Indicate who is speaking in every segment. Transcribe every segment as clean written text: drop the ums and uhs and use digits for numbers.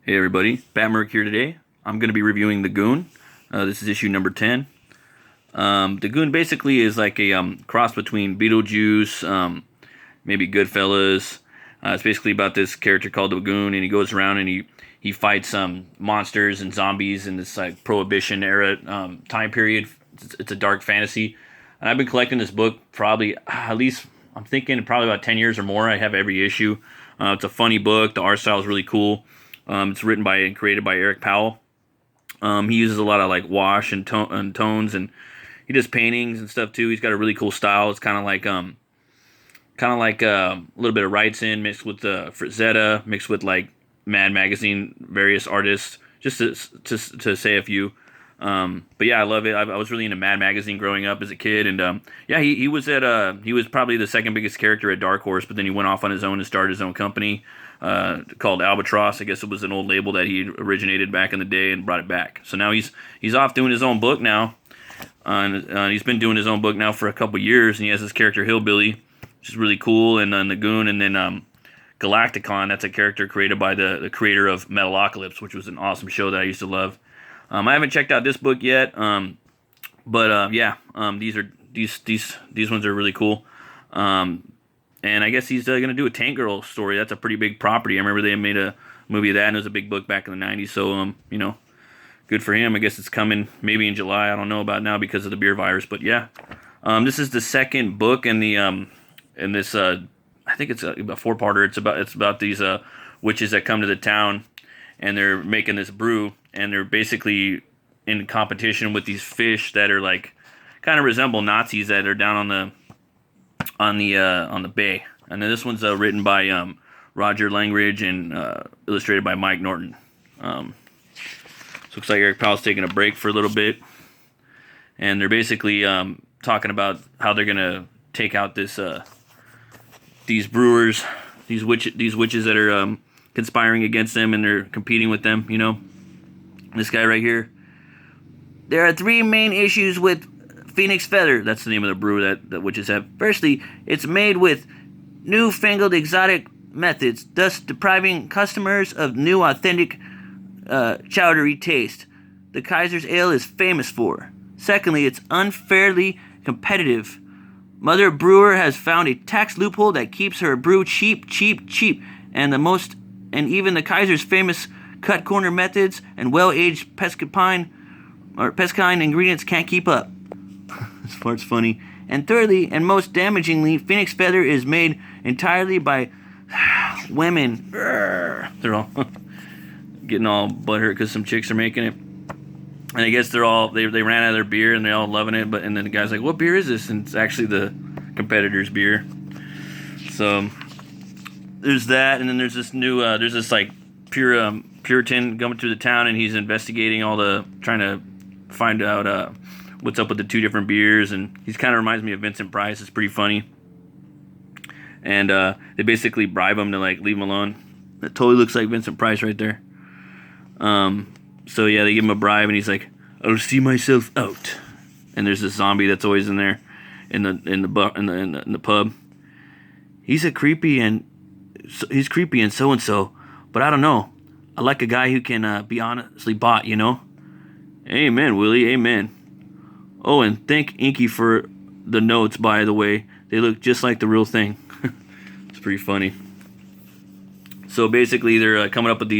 Speaker 1: Hey everybody, Batmerk here today. I'm going to be reviewing the Goon. This is issue number 10. The Goon basically is like a cross between Beetlejuice, maybe Goodfellas. It's basically about this character called the Goon, and he goes around and he fights monsters and zombies in this like Prohibition era time period. It's a dark fantasy. And I've been collecting this book probably at least, I'm thinking probably about 10 years or more. I have every issue. It's a funny book. The art style is really cool. It's written by and created by Eric Powell. He uses a lot of like wash and tones, and he does paintings and stuff too. He's got a really cool style. It's kind of like a little bit of Wrightson mixed with Frazetta, mixed with like Mad Magazine, various artists, just to say a few. But yeah, I love it. I was really into Mad Magazine growing up as a kid, and yeah, he was probably the second biggest character at Dark Horse, but then he went off on his own and started his own company called Albatross. I guess it was an old label that he originated back in the day and brought it back. So now he's off doing his own book now, and he's been doing his own book now for a couple years, and he has this character Hillbilly, which is really cool, and then the Goon, and then Galacticon. That's a character created by the creator of Metalocalypse, which was an awesome show that I used to love. I haven't checked out this book yet, but yeah, these ones are really cool. And I guess he's going to do a Tank Girl story. That's a pretty big property. I remember they made a movie of that, and it was a big book back in the 90s. So, good for him. I guess it's coming maybe in July. I don't know about now because of the beer virus, but yeah. This is the second book in the in this. I think it's a four-parter. It's about these witches that come to the town, and they're making this brew, and they're basically in competition with these fish that are like kind of resemble Nazis that are down on the bay. And then this one's written by Roger Langridge and illustrated by Mike Norton. So looks like Eric Powell's taking a break for a little bit, and they're basically talking about how they're gonna take out these brewers, these witches that are conspiring against them, and they're competing with them. This guy right here. There are three main issues with Phoenix Feather. That's the name of the brew that witches have. Firstly, it's made with newfangled exotic methods, thus depriving customers of new authentic chowdery taste the Kaiser's Ale is famous for. Secondly, it's unfairly competitive. Mother Brewer has found a tax loophole that keeps her brew cheap, and even the Kaiser's famous cut corner methods and well-aged pescine ingredients can't keep up. This part's funny. And thirdly, and most damagingly, Phoenix Feather is made entirely by women. They're all getting all butthurt because some chicks are making it. And I guess they ran out of their beer and they're all loving it. And then the guy's like, "What beer is this?" And it's actually the competitor's beer. So there's that. And then there's this new, there's this like Puritan coming through the town, and he's investigating trying to find out what's up with the two different beers, and he kind of reminds me of Vincent Price. It's pretty funny. And they basically bribe him to like leave him alone. That totally looks like Vincent Price right there. So yeah, they give him a bribe, and he's like, "I'll see myself out." And there's this zombie that's always in there, in the pub. He's creepy and so and so, but I don't know. I like a guy who can be honestly bought, Amen, Willie, amen. Oh, and thank Inky for the notes, by the way. They look just like the real thing. It's pretty funny. So basically, they're coming up with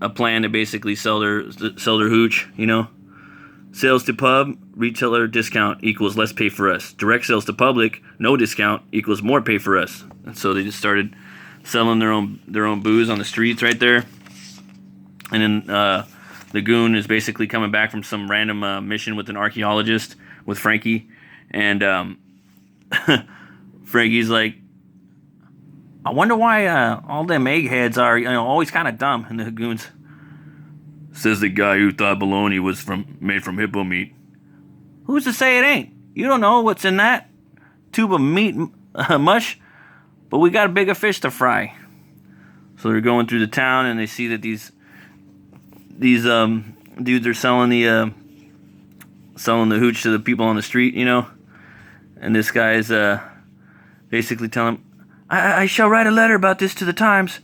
Speaker 1: a plan to basically sell their hooch, Sales to pub, retailer discount equals less pay for us. Direct sales to public, no discount equals more pay for us. And so they just started selling their own booze on the streets right there. And then the Goon is basically coming back from some random mission with an archaeologist with Frankie, and Frankie's like, "I wonder why all them eggheads are always kind of dumb." And the Goon's says the guy who thought bologna was made from hippo meat. "Who's to say it ain't? You don't know what's in that tube of meat mush, but we got bigger fish to fry." So they're going through the town, and they see that these dudes are selling the hooch to the people on the street, and this guy is basically telling him, I shall write a letter about this to the Times.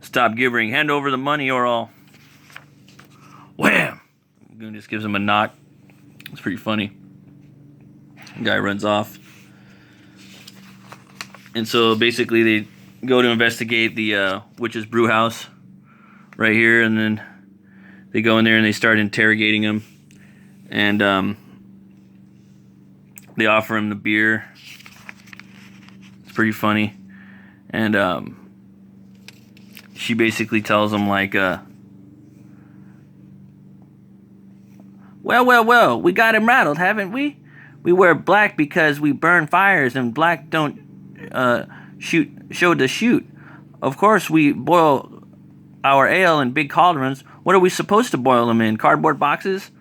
Speaker 1: Stop gibbering. Hand over the money or I'll... Wham! Goon just gives him a knock. It's pretty funny. The guy runs off. And so basically they go to investigate the witch's brew house right here, and then they go in there and they start interrogating him. And they offer him the beer. It's pretty funny. And she basically tells him like, well, we got him rattled, haven't we? We wear black because we burn fires, and black don't show to shoot. Of course, we boil our ale in big cauldrons. What are we supposed to boil them in? Cardboard boxes?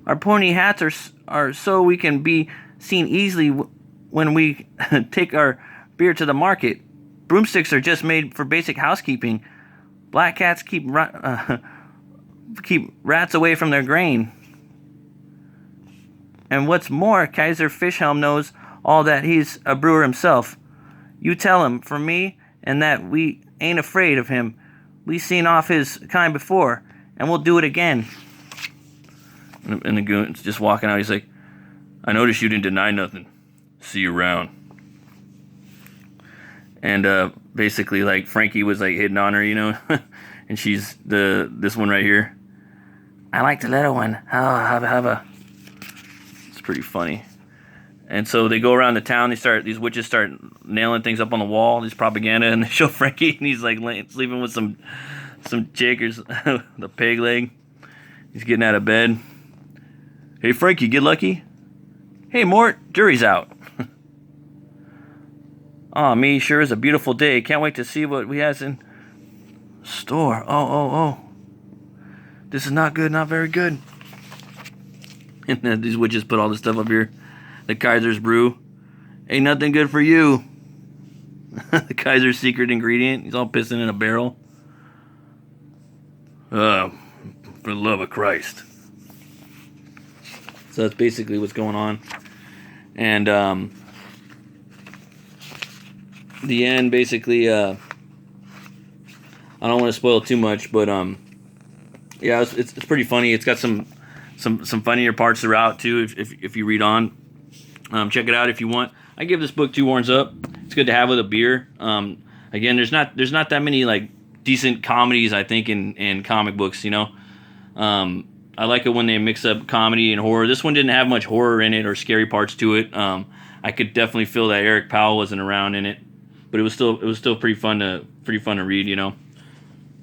Speaker 1: Our pointy hats are so we can be seen easily when we take our beer to the market. Broomsticks are just made for basic housekeeping. Black cats keep rats away from their grain. And what's more, Kaiser Fishhelm knows all that. He's a brewer himself. You tell him from me and that we ain't afraid of him. We seen off his kind before, and we'll do it again. And the goon's just walking out. He's like, I noticed you didn't deny nothing. See you around. And basically, like, Frankie was like hitting on her, you know, and she's this one right here. I like the little one. Oh, have a. It's pretty funny. And so they go around the town. These witches start nailing things up on the wall. These propaganda, and they show Frankie, and he's like sleeping with some chick or the peg leg. He's getting out of bed. Hey Frankie, get lucky. Hey Mort, jury's out. Aw, me, sure is a beautiful day. Can't wait to see what we has in store. Oh. This is not good, not very good. And then these witches put all this stuff up here. The Kaiser's brew. Ain't nothing good for you. The Kaiser's secret ingredient. He's all pissing in a barrel. For the love of Christ. So that's basically what's going on. And the end, basically, I don't want to spoil too much, but yeah, it's pretty funny. It's got some funnier parts throughout too. If you read on, check it out if you want. I give this book 2 horns up. It's good to have with a beer. Again, there's not that many like decent comedies, I think, in comic books. You know, I like it when they mix up comedy and horror. This one didn't have much horror in it or scary parts to it. I could definitely feel that Eric Powell wasn't around in it, but it was still pretty fun to read. You know.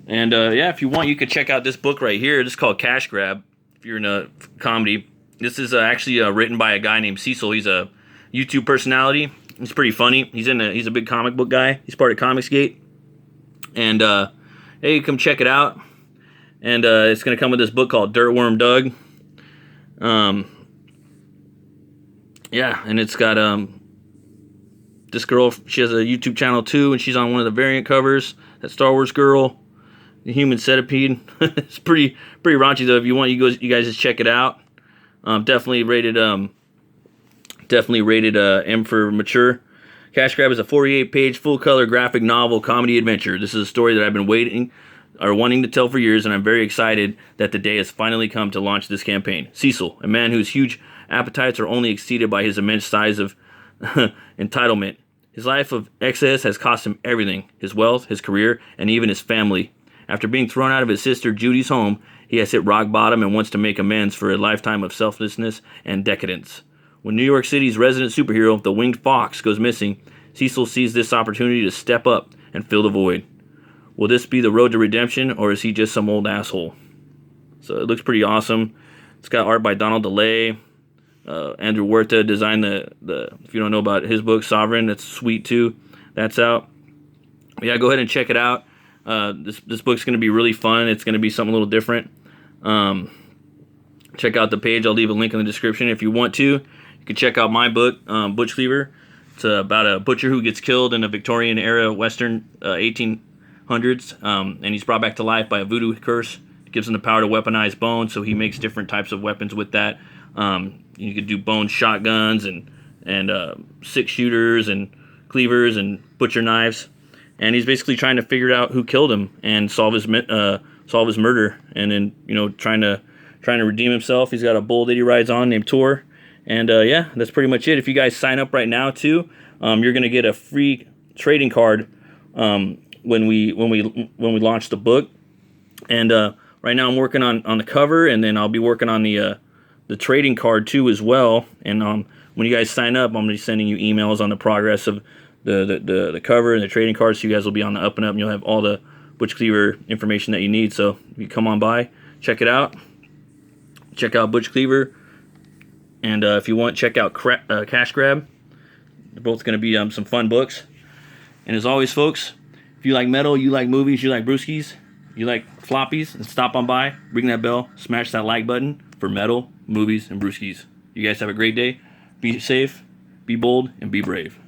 Speaker 1: And yeah, if you want, you could check out this book right here. This is called Cash Grab. If you're in a comedy, this is actually written by a guy named Cecil. He's a YouTube personality. He's pretty funny. He's a big comic book guy. He's part of Comicsgate. And hey, come check it out. And it's gonna come with this book called Dirtworm Doug. Yeah, and it's got this girl. She has a YouTube channel too, and she's on one of the variant covers. That Star Wars girl. The Human Centipede. It's pretty raunchy though. If you want, you guys just check it out. Definitely rated M for mature. Cash Grab is a 48-page full color graphic novel comedy adventure. This is a story that I've been wanting to tell for years, and I'm very excited that the day has finally come to launch this campaign. Cecil, a man whose huge appetites are only exceeded by his immense size of entitlement. His life of excess has cost him everything: his wealth, his career, and even his family. After being thrown out of his sister Judy's home, he has hit rock bottom and wants to make amends for a lifetime of selflessness and decadence. When New York City's resident superhero, the Winged Fox, goes missing, Cecil sees this opportunity to step up and fill the void. Will this be the road to redemption, or is he just some old asshole? So it looks pretty awesome. It's got art by Donald DeLay. Andrew Huerta designed the if you don't know about his book, Sovereign, that's sweet too. That's out. But yeah, go ahead and check it out. This book's going to be really fun. It's going to be something a little different. Check out the page. I'll leave a link in the description if you want to. You can check out my book, Butch Cleaver. It's about a butcher who gets killed in a Victorian era Western 1800s, and he's brought back to life by a voodoo curse. It gives him the power to weaponize bone, so he makes different types of weapons with that. You could do bone shotguns and 6-shooters and cleavers and butcher knives. and he's basically trying to figure out who killed him and solve his murder, and then trying to redeem himself. He's got a bull that he rides on named Tor, and yeah, that's pretty much it. If you guys sign up right now too, you're gonna get a free trading card when we launch the book. And right now I'm working on the cover, and then I'll be working on the trading card too as well. And when you guys sign up, I'm gonna be sending you emails on the progress of the cover and the trading card, so you guys will be on the up and up, and you'll have all the Butch Cleaver information that you need. So if you come on by, check it out. Check out Butch Cleaver, and if you want, check out Cash Grab. They're both going to be some fun books. And as always, folks, if you like metal, you like movies, you like brewskis, you like floppies, then stop on by, ring that bell, smash that like button for metal, movies, and brewskis. You guys have a great day. Be safe, be bold, and be brave.